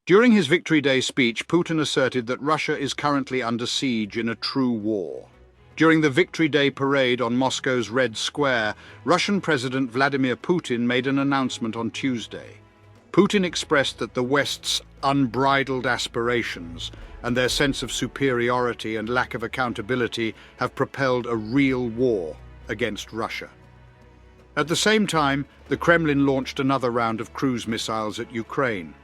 During his Victory Day speech, Putin asserted that Russia is currently under siege in a true war. During the Victory Day parade on Moscow's Red Square, Russian President Vladimir Putin made an announcement on Tuesday. Putin expressed that the West's unbridled aspirations and their sense of superiority and lack of accountability have propelled a real war against Russia. At the same time, the Kremlin launched another round of cruise missiles at Ukraine.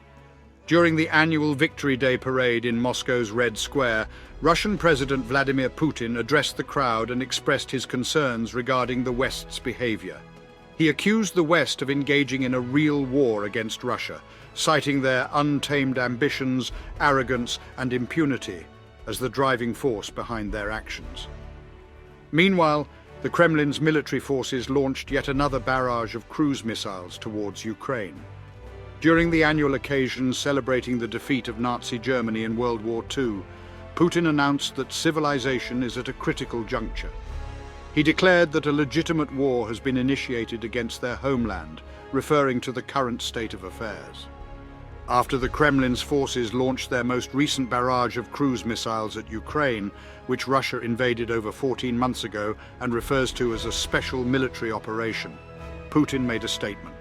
During the annual Victory Day parade in Moscow's Red Square, Russian President Vladimir Putin addressed the crowd and expressed his concerns regarding the West's behavior. He accused the West of engaging in a real war against Russia, citing their untamed ambitions, arrogance, and impunity as the driving force behind their actions. Meanwhile, the Kremlin's military forces launched yet another barrage of cruise missiles towards Ukraine. During the annual occasion celebrating the defeat of Nazi Germany in World War II, Putin announced that civilization is at a critical juncture. He declared that a legitimate war has been initiated against their homeland, referring to the current state of affairs. After the Kremlin's forces launched their most recent barrage of cruise missiles at Ukraine, which Russia invaded over 14 months ago and refers to as a special military operation, Putin made a statement.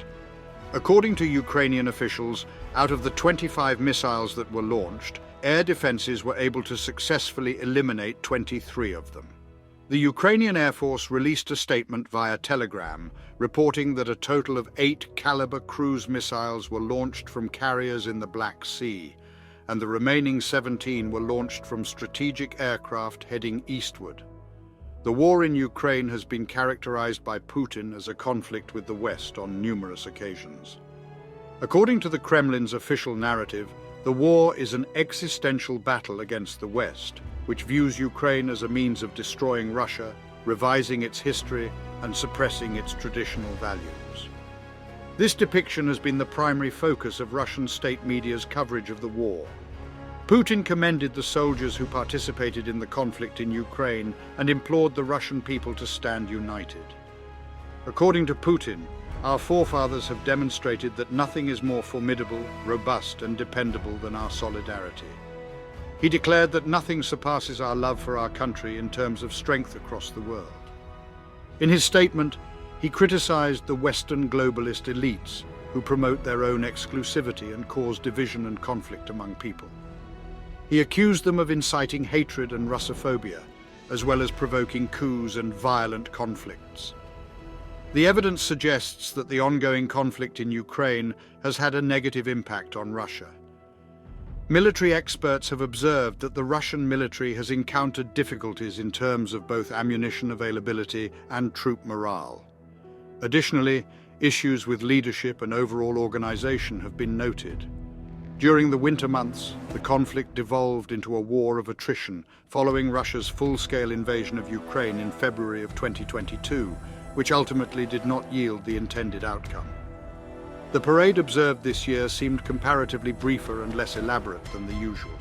According to Ukrainian officials, out of the 25 missiles that were launched, air defenses were able to successfully eliminate 23 of them. The Ukrainian Air Force released a statement via Telegram, reporting that a total of 8 Caliber cruise missiles were launched from carriers in the Black Sea, and the remaining 17 were launched from strategic aircraft heading eastward. The war in Ukraine has been characterized by Putin as a conflict with the West on numerous occasions. According to the Kremlin's official narrative, the war is an existential battle against the West, which views Ukraine as a means of destroying Russia, revising its history, and suppressing its traditional values. This depiction has been the primary focus of Russian state media's coverage of the war. Putin commended the soldiers who participated in the conflict in Ukraine and implored the Russian people to stand united. According to Putin, our forefathers have demonstrated that nothing is more formidable, robust, and dependable than our solidarity. He declared that nothing surpasses our love for our country in terms of strength across the world. In his statement, he criticized the Western globalist elites who promote their own exclusivity and cause division and conflict among people. He accused them of inciting hatred and Russophobia, as well as provoking coups and violent conflicts. The evidence suggests that the ongoing conflict in Ukraine has had a negative impact on Russia. Military experts have observed that the Russian military has encountered difficulties in terms of both ammunition availability and troop morale. Additionally, issues with leadership and overall organization have been noted. During the winter months, the conflict devolved into a war of attrition following Russia's full-scale invasion of Ukraine in February of 2022, which ultimately did not yield the intended outcome. The parade observed this year seemed comparatively briefer and less elaborate than the usual.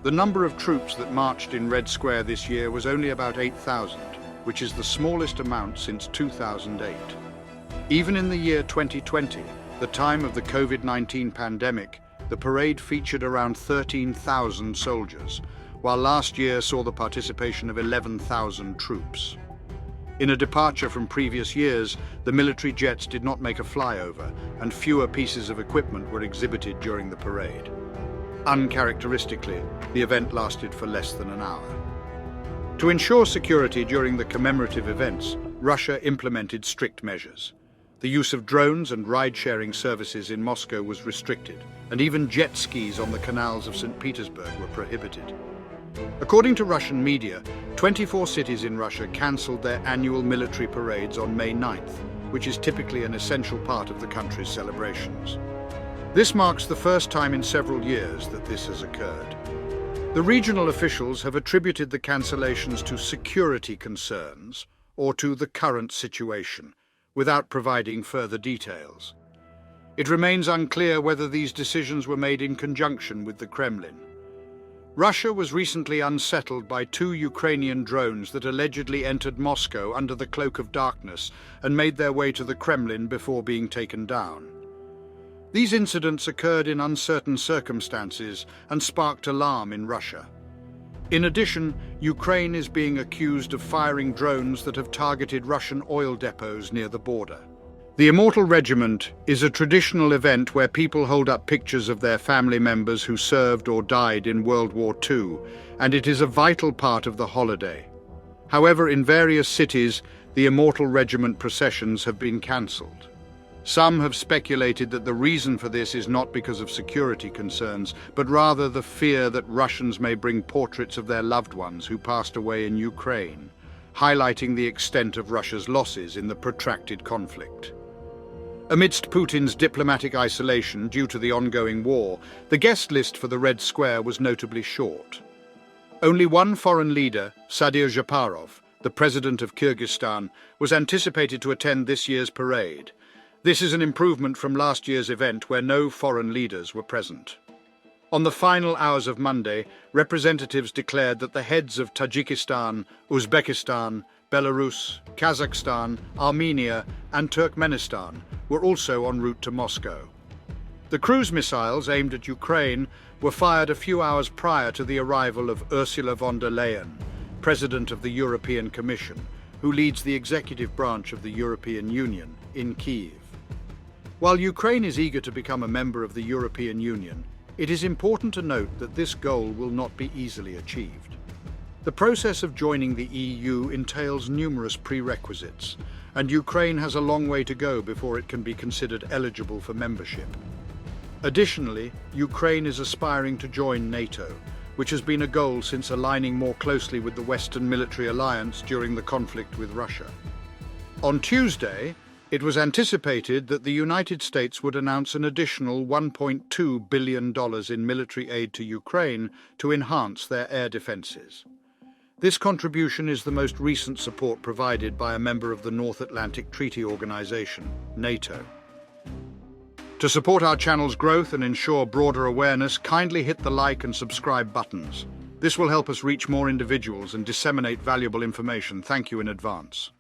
The number of troops that marched in Red Square this year was only about 8,000, which is the smallest amount since 2008. Even in the year 2020, the time of the COVID-19 pandemic, the parade featured around 13,000 soldiers, while last year saw the participation of 11,000 troops. In a departure from previous years, the military jets did not make a flyover, and fewer pieces of equipment were exhibited during the parade. Uncharacteristically, the event lasted for less than an hour. To ensure security during the commemorative events, Russia implemented strict measures. The use of drones and ride-sharing services in Moscow was restricted, and even jet skis on the canals of St. Petersburg were prohibited. According to Russian media, 24 cities in Russia cancelled their annual military parades on May 9th, which is typically an essential part of the country's celebrations. This marks the first time in several years that this has occurred. The regional officials have attributed the cancellations to security concerns or to the current situation, without providing further details. It remains unclear whether these decisions were made in conjunction with the Kremlin. Russia was recently unsettled by 2 Ukrainian drones that allegedly entered Moscow under the cloak of darkness and made their way to the Kremlin before being taken down. These incidents occurred in uncertain circumstances and sparked alarm in Russia. In addition, Ukraine is being accused of firing drones that have targeted Russian oil depots near the border. The Immortal Regiment is a traditional event where people hold up pictures of their family members who served or died in World War II, and it is a vital part of the holiday. However, in various cities, the Immortal Regiment processions have been cancelled. Some have speculated that the reason for this is not because of security concerns, but rather the fear that Russians may bring portraits of their loved ones who passed away in Ukraine, highlighting the extent of Russia's losses in the protracted conflict. Amidst Putin's diplomatic isolation due to the ongoing war, the guest list for the Red Square was notably short. Only one foreign leader, Sadir Japarov, the president of Kyrgyzstan, was anticipated to attend this year's parade. This is an improvement from last year's event where no foreign leaders were present. On the final hours of Monday, representatives declared that the heads of Tajikistan, Uzbekistan, Belarus, Kazakhstan, Armenia, and Turkmenistan were also en route to Moscow. The cruise missiles aimed at Ukraine were fired a few hours prior to the arrival of Ursula von der Leyen, President of the European Commission, who leads the executive branch of the European Union, in Kyiv. While Ukraine is eager to become a member of the European Union, it is important to note that this goal will not be easily achieved. The process of joining the EU entails numerous prerequisites, and Ukraine has a long way to go before it can be considered eligible for membership. Additionally, Ukraine is aspiring to join NATO, which has been a goal since aligning more closely with the Western military alliance during the conflict with Russia. On Tuesday, it was anticipated that the United States would announce an additional $1.2 billion in military aid to Ukraine to enhance their air defenses. This contribution is the most recent support provided by a member of the North Atlantic Treaty Organization, NATO. To support our channel's growth and ensure broader awareness, kindly hit the like and subscribe buttons. This will help us reach more individuals and disseminate valuable information. Thank you in advance.